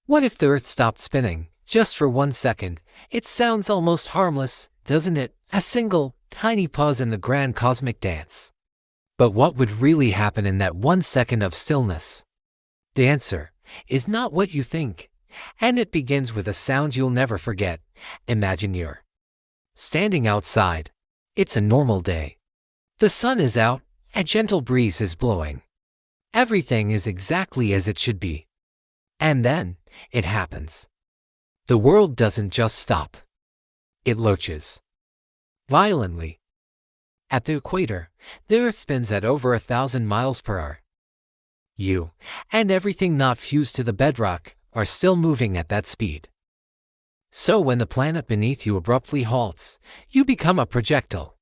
What if the Earth stopped spinning, just for 1 second? It sounds almost harmless, doesn't it? A single, tiny pause in the grand cosmic dance. But what would really happen in that 1 second of stillness? The answer is not what you think, and it begins with a sound you'll never forget. Imagine you're standing outside. It's a normal day. The sun is out, a gentle breeze is blowing. Everything is exactly as it should be. And then, it happens. The world doesn't just stop. It lurches violently. At the equator, the Earth spins at over 1,000 miles per hour. You, and everything not fused to the bedrock, are still moving at that speed. So when the planet beneath you abruptly halts, you become a projectile.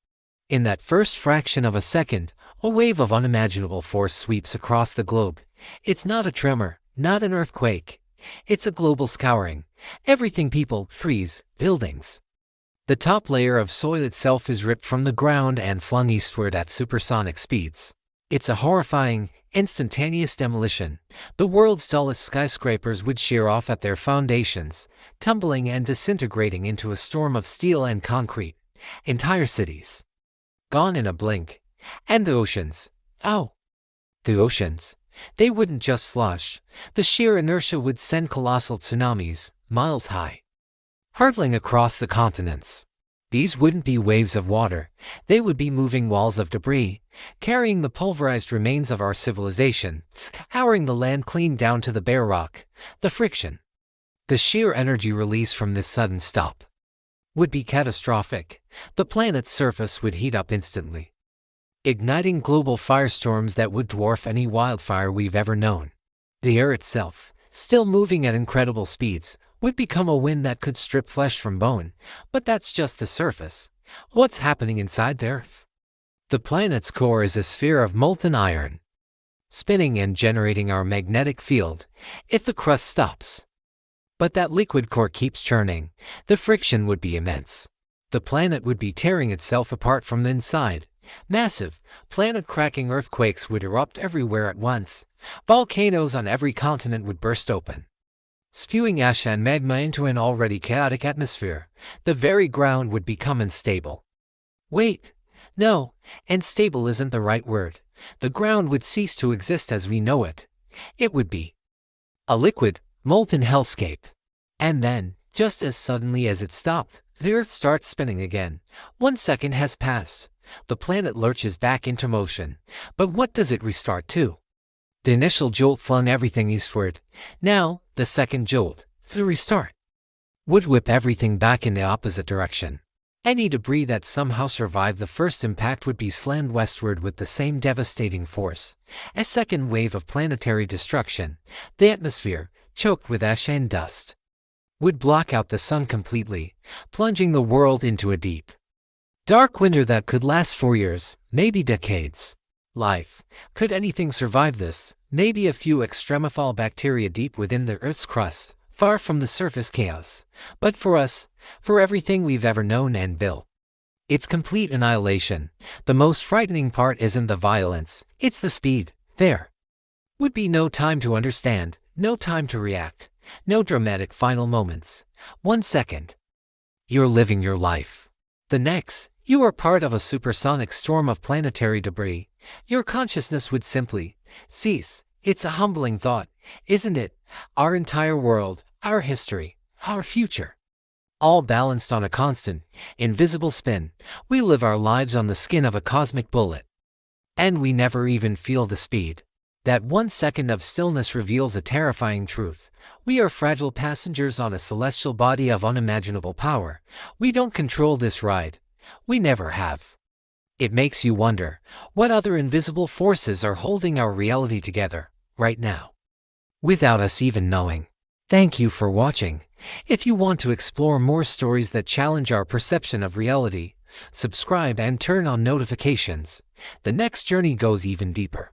In that first fraction of a second, a wave of unimaginable force sweeps across the globe. It's not a tremor, not an earthquake. It's a global scouring. Everything, people, trees, buildings. The top layer of soil itself is ripped from the ground and flung eastward at supersonic speeds. It's a horrifying, instantaneous demolition. The world's tallest skyscrapers would shear off at their foundations, tumbling and disintegrating into a storm of steel and concrete. Entire cities gone in a blink. And the oceans. Oh, the oceans. They wouldn't just slosh. The sheer inertia would send colossal tsunamis, miles high, hurtling across the continents. These wouldn't be waves of water. They would be moving walls of debris, carrying the pulverized remains of our civilization, scouring the land clean down to the bare rock. The friction, the sheer energy release from this sudden stop, would be catastrophic. The planet's surface would heat up instantly, igniting global firestorms that would dwarf any wildfire we've ever known. The air itself, still moving at incredible speeds, would become a wind that could strip flesh from bone. But that's just the surface. What's happening inside the Earth? The planet's core is a sphere of molten iron, spinning and generating our magnetic field. If the crust stops, but that liquid core keeps churning, the friction would be immense. The planet would be tearing itself apart from the inside. Massive, planet-cracking earthquakes would erupt everywhere at once. Volcanoes on every continent would burst open, spewing ash and magma into an already chaotic atmosphere. The very ground would become unstable. Wait, no, unstable isn't the right word. The ground would cease to exist as we know it. It would be a liquid, molten hellscape. And then, just as suddenly as it stopped, the Earth starts spinning again. 1 second has passed. The planet lurches back into motion. But what does it restart to? The initial jolt flung everything eastward. Now, the second jolt, the restart, would whip everything back in the opposite direction. Any debris that somehow survived the first impact would be slammed westward with the same devastating force. A second wave of planetary destruction. The atmosphere, choked with ash and dust, would block out the sun completely, plunging the world into a deep, dark winter that could last for years, maybe decades. Life. Could anything survive this? Maybe a few extremophile bacteria deep within the Earth's crust, far from the surface chaos. But for us, for everything we've ever known and built, it's complete annihilation. The most frightening part isn't the violence, it's the speed. There would be no time to understand, no time to react, no dramatic final moments. 1 second, you're living your life. The next, you are part of a supersonic storm of planetary debris. Your consciousness would simply cease. It's a humbling thought, isn't it? Our entire world, our history, our future, all balanced on a constant, invisible spin. We live our lives on the skin of a cosmic bullet, and we never even feel the speed. That 1 second of stillness reveals a terrifying truth. We are fragile passengers on a celestial body of unimaginable power. We don't control this ride. We never have. It makes you wonder, what other invisible forces are holding our reality together, right now, without us even knowing? Thank you for watching. If you want to explore more stories that challenge our perception of reality, subscribe and turn on notifications. The next journey goes even deeper.